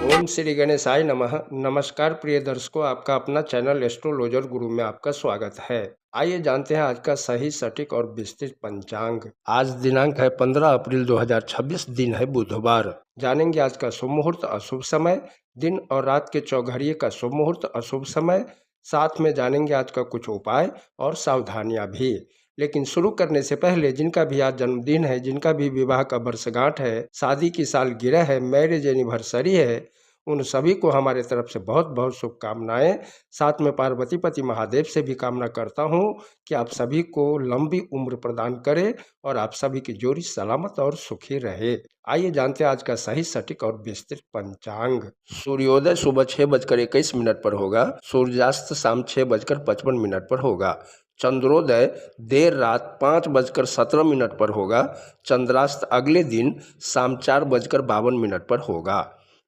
ओम श्री गणेशाय नमः। नमस्कार प्रिय दर्शकों, आपका अपना चैनल एस्ट्रोलॉजर गुरु में आपका स्वागत है। आइए जानते हैं आज का सही, सटीक और विस्तृत पंचांग। आज दिनांक है 15 अप्रैल 2026, दिन है बुधवार। जानेंगे आज का शुभ मुहूर्त, अशुभ समय, दिन और रात के चौघड़िए का शुभ मुहूर्त, अशुभ समय। साथ में जानेंगे आज का कुछ उपाय और सावधानियां भी। लेकिन शुरू करने से पहले जिनका भी आज जन्मदिन है, जिनका भी विवाह का वर्षगांठ है, शादी की सालगिरह है, मैरिज एनिवर्सरी है, उन सभी को हमारे तरफ से बहुत बहुत शुभकामनाएं। साथ में पार्वती पति महादेव से भी कामना करता हूं कि आप सभी को लंबी उम्र प्रदान करे और आप सभी की जोड़ी सलामत और सुखी रहे। आइए जानते हैं आज का सही, सटीक और विस्तृत पंचांग। सूर्योदय सुबह 6:21 पर होगा। सूर्यास्त शाम 6:55 पर होगा। चंद्रोदय देर रात 5:17 पर होगा। चंद्रास्त अगले दिन शाम 4:52 पर होगा।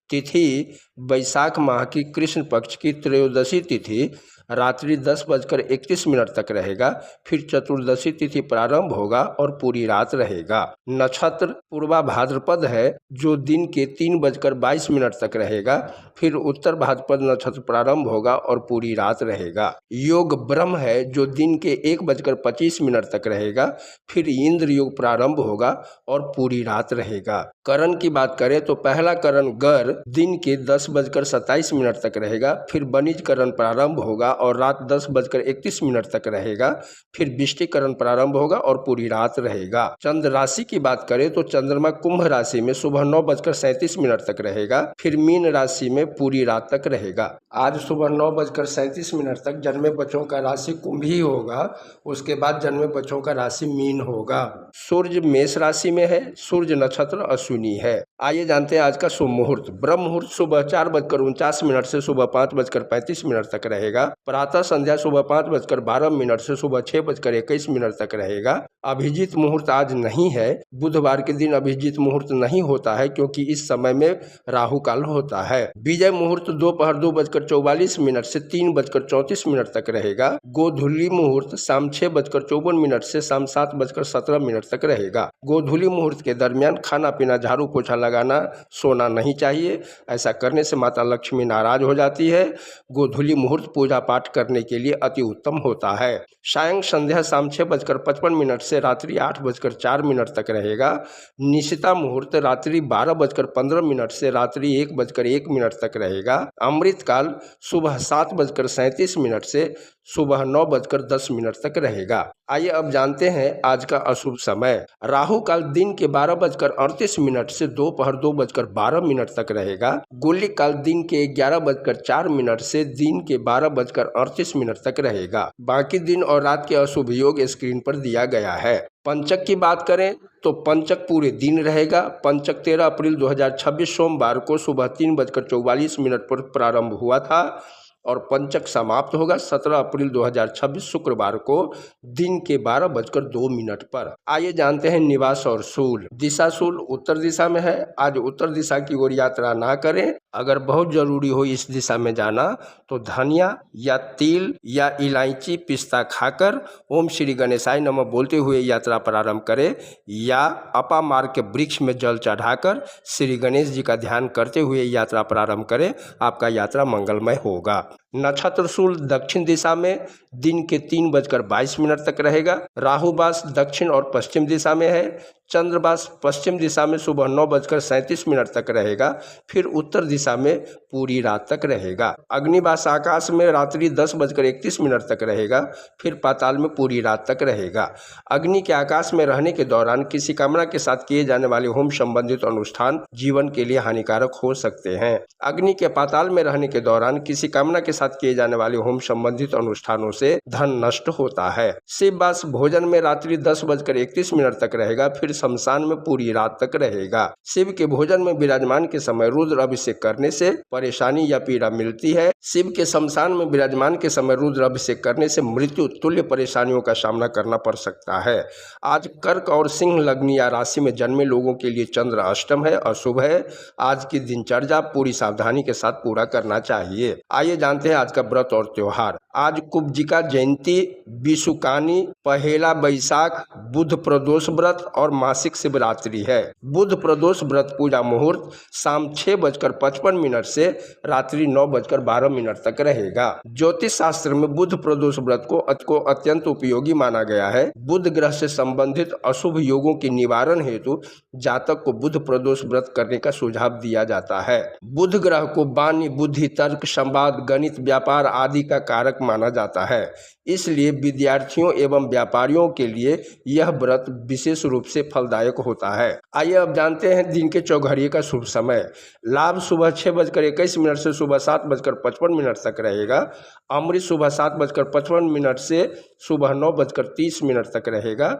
तिथि वैशाख माह की कृष्ण पक्ष की त्रयोदशी तिथि रात्रि 10:31 तक रहेगा। फिर चतुर्दशी तिथि प्रारंभ होगा और पूरी रात रहेगा। नक्षत्र पूर्वा भाद्रपद है जो दिन के 3:22 तक रहेगा। फिर उत्तर भाद्रपद नक्षत्र प्रारंभ होगा और पूरी रात रहेगा। योग ब्रह्म है जो दिन के 1:25 तक रहेगा। फिर इंद्र योग प्रारंभ होगा और पूरी रात रहेगा। करण की बात करें तो पहला करण गर दिन के 10:27 तक रहेगा। फिर वणिज करण प्रारंभ होगा और रात 10:31 तक रहेगा। फिर विष्टिकरण प्रारंभ होगा और पूरी रात रहेगा। चंद्र राशि की बात करें तो चंद्रमा कुंभ राशि में सुबह 9:37 तक रहेगा। फिर मीन राशि में पूरी रात तक रहेगा। आज सुबह 9:37 तक जन्मे बच्चों का राशि कुंभ ही होगा। उसके बाद जन्मे बच्चों का राशि मीन होगा। सूर्य मेष राशि में है। सूर्य नक्षत्र अश्विनी है। आइए जानते हैं आज का शुभ मुहूर्त। ब्रह्म मुहूर्त सुबह 4:49 से सुबह 5:35 तक रहेगा। प्रातः संध्या सुबह 5:12 से सुबह 6:21 तक रहेगा। अभिजीत मुहूर्त आज नहीं है। बुधवार के दिन अभिजीत मुहूर्त नहीं होता है क्योंकि इस समय में राहु काल होता है। विजय मुहूर्त दोपहर 2:44 से 3:34 तक रहेगा। गोधूली मुहूर्त शाम 6:54 से शाम 7:17 तक रहेगा। गोधूली मुहूर्त के दरमियान खाना पीना, झाड़ू पोछा लगाना, सोना नहीं चाहिए। ऐसा करने से माता लक्ष्मी नाराज हो जाती है। गोधूली मुहूर्त पूजा पाठ करने के लिए अति उत्तम होता है। सायं संध्या शाम 6:55 से रात्रि 8:04 तक रहेगा। निशिता मुहूर्त रात्रि 12:15 से रात्रि 1:01 तक रहेगा। अमृत काल सुबह 7:37 से सुबह 9:10 तक रहेगा। आइए अब जानते हैं आज का अशुभ समय। राहु काल दिन के 12:38 से दोपहर 2:12 तक रहेगा। गुलिक काल दिन के 11:04 से दिन के 12:38 तक रहेगा। बाकी दिन और रात के अशुभ योग स्क्रीन पर दिया गया है। पंचक की बात करें तो पंचक पूरे दिन रहेगा। पंचक 13 अप्रैल 2026 सोमवार को सुबह 3:44 पर प्रारंभ हुआ था और पंचक समाप्त होगा 17 अप्रैल 2026 शुक्रवार को दिन के 12:02 पर। आइए जानते हैं निवास और शूल। दिशा शूल उत्तर दिशा में है। आज उत्तर दिशा की ओर यात्रा ना करें। अगर बहुत जरूरी हो इस दिशा में जाना तो धनिया या तिल या इलायची पिस्ता खाकर ओम श्री गणेशाय नमः बोलते हुए यात्रा प्रारंभ करें या अपामार्ग के वृक्ष में जल चढ़ाकर श्री गणेश जी का ध्यान करते हुए यात्रा प्रारंभ करें। आपका यात्रा मंगलमय होगा। नक्षत्र शूल दक्षिण दिशा में दिन के 3:22 तक रहेगा। राहुवास दक्षिण और पश्चिम दिशा में है। चंद्रवास पश्चिम दिशा में सुबह 9:37 तक रहेगा। फिर उत्तर दिशा में पूरी रात तक रहेगा। अग्निवास आकाश में रात्रि 10:31 तक रहेगा। फिर पाताल में पूरी रात तक रहेगा। अग्नि के आकाश में रहने के दौरान किसी कामना के साथ किए जाने वाले होम संबंधित अनुष्ठान जीवन के लिए हानिकारक हो सकते हैं। अग्नि के पाताल में रहने के दौरान किसी कामना के साथ किए जाने वाले होम संबंधित अनुष्ठानों से धन नष्ट होता है। शिववास भोजन में रात्रि 10:31 तक रहेगा। फिर शमशान में पूरी रात तक रहेगा। शिव के भोजन में विराजमान के समय रुद्र अभिषेक करने से परेशानी या पीड़ा मिलती है। शिव के शमशान में विराजमान के समय रुद्र अभिषेक करने से मृत्यु तुल्य परेशानियों का सामना करना पड़ सकता है। आज कर्क और सिंह लग्न या राशि में जन्मे लोगों के लिए चंद्र अष्टम है, अशुभ है। आज की दिनचर्या पूरी सावधानी के साथ पूरा करना चाहिए। आइए जानते जानते हैं आज का व्रत और त्योहार। आज कुब्जिका जयंती, विषुकानी, पहेला बैसाख, बुध प्रदोष व्रत और मासिक शिवरात्रि है। बुध प्रदोष व्रत पूजा मुहूर्त शाम 6:55 से रात्रि 9:12 तक रहेगा। ज्योतिष शास्त्र में बुध प्रदोष व्रत को अत्यंत उपयोगी माना गया है। बुध ग्रह से संबंधित अशुभ योगों के निवारण हेतु जातक को बुध प्रदोष व्रत करने का सुझाव दिया जाता है। बुध ग्रह को वाणी, बुद्धि, तर्क, संवाद, गणित, व्यापार आदि का कारक माना जाता है। इसलिए विद्यार्थियों एवं व्यापारियों के लिए यह व्रत विशेष रूप से फलदायक होता है। आइए अब जानते हैं दिन के चौघड़िए का शुभ समय। लाभ सुबह 6:21 से सुबह 7:55 तक रहेगा। अमृत सुबह 7:55 से सुबह 9:30 तक रहेगा।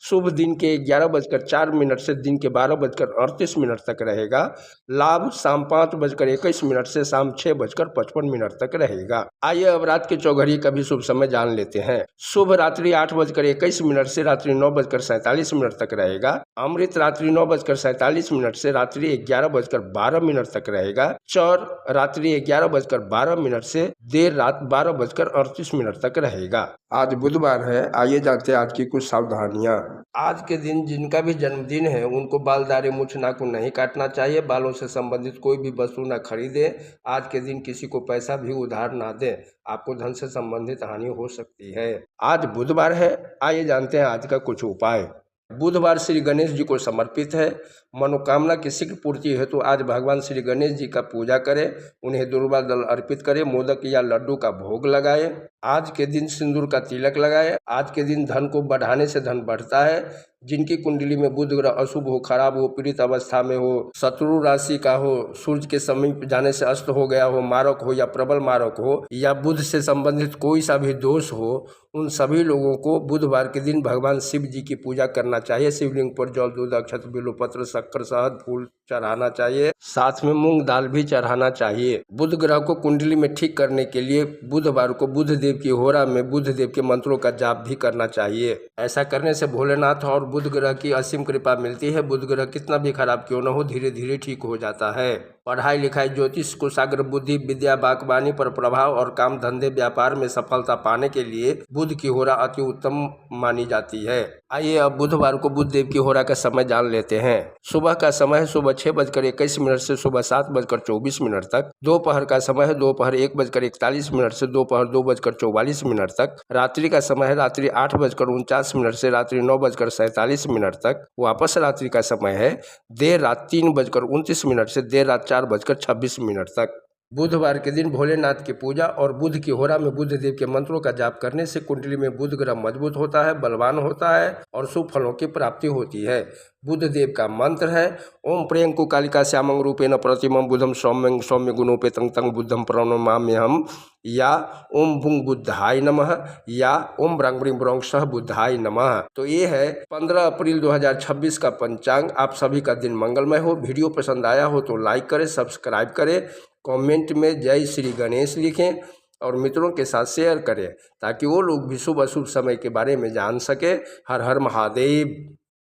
शुभ दिन के 11:04 से दिन के 12:38 तक रहेगा। लाभ शाम 5:21 से शाम 6:55 तक रहेगा। आइए अब रात के चौघड़िए का भी शुभ समय जान लेते हैं। शुभ रात्रि 8:21 से रात्रि 9:47 तक रहेगा। अमृत रात्रि 9:47 से रात्रि 11:12 तक रहेगा। चौर रात्रि 11:12 से देर रात 12:38 तक रहेगा। आज बुधवार है। आइए जानते हैं आज की कुछ सावधानियां। आज के दिन जिनका भी जन्मदिन है उनको बाल, दाढ़ी, मूछ, नाखून नहीं काटना चाहिए। बालों से संबंधित कोई भी वस्तु न खरीदें। आज के दिन किसी को पैसा भी उधार ना दें, आपको धन से संबंधित हानि हो सकती है। आज बुधवार है। आइए जानते हैं आज का कुछ उपाय। बुधवार श्री गणेश जी को समर्पित है। मनोकामना की शीघ्र पूर्ति हेतु आज भगवान श्री गणेश जी का पूजा करें, उन्हें दूर्वा दल अर्पित करें, मोदक या लड्डू का भोग लगाएं। आज के दिन सिंदूर का तिलक लगाएं। आज के दिन धन को बढ़ाने से धन बढ़ता है। जिनकी कुंडली में बुध ग्रह अशुभ हो, खराब हो, पीड़ित अवस्था में हो, शत्रु राशि का हो, सूर्य के समीप जाने से अस्त हो गया हो, मारक हो या प्रबल मारक हो, या बुध से संबंधित कोई सा भी दोष हो, उन सभी लोगों को बुधवार के दिन भगवान शिव जी की पूजा करना चाहिए। शिवलिंग पर जल, दूध, अक्षत, बिल्वपत्र, शक्कर, शहद, फूल चढ़ाना चाहिए। साथ में मूंग दाल भी चढ़ाना चाहिए। बुध ग्रह को कुंडली में ठीक करने के लिए बुधवार को बुध देव की होरा में बुध देव के मंत्रों का जाप भी करना चाहिए। ऐसा करने से भोलेनाथ और बुध ग्रह की असीम कृपा मिलती है। बुध ग्रह कितना भी खराब क्यों न हो, धीरे धीरे ठीक हो जाता है। पढ़ाई लिखाई, ज्योतिष, कुशाग्र बुद्धि, विद्या, बागवानी पर प्रभाव और काम धंधे व्यापार में सफलता पाने के लिए बुध की होरा अति उत्तम मानी जाती है। आइए अब बुधवार को बुध देव की होरा का समय जान लेते हैं। सुबह का समय है सुबह 6:21 से सुबह 7:24 तक। दोपहर का समय है दोपहर 1:41 से दोपहर 2:44 तक। रात्रि का समय है रात्रि 8:49 से रात्रि 9:47 तक। वापस रात्रि का समय है देर रात 3:29 से देर रात 4:26 तक। बुधवार के दिन भोलेनाथ की पूजा और बुध की होरा में बुध देव के मंत्रों का जाप करने से कुंडली में बुध ग्रह मजबूत होता है, बलवान होता है और शुभ फलों की प्राप्ति होती है। बुध देव का मंत्र है ओम प्रियंकु कालिका श्यामं रूपेण प्रतिमं बुधम सौम्यं सौम्य गुणोपेतं तं बुद्धं प्रणमाम्यहम्, या ओम भुंग बुद्धाय नमः, या ओम ब्रंग ब्रिंग ब्रौंग सह बुद्धाय नमः। तो ये है 15 अप्रैल 2026 का पंचांग। आप सभी का दिन मंगलमय हो। वीडियो पसंद आया हो तो लाइक करें, सब्सक्राइब करें, कमेंट में जय श्री गणेश लिखें और मित्रों के साथ शेयर करें ताकि वो लोग भी शुभ अशुभ समय के बारे में जान सके। हर हर महादेव।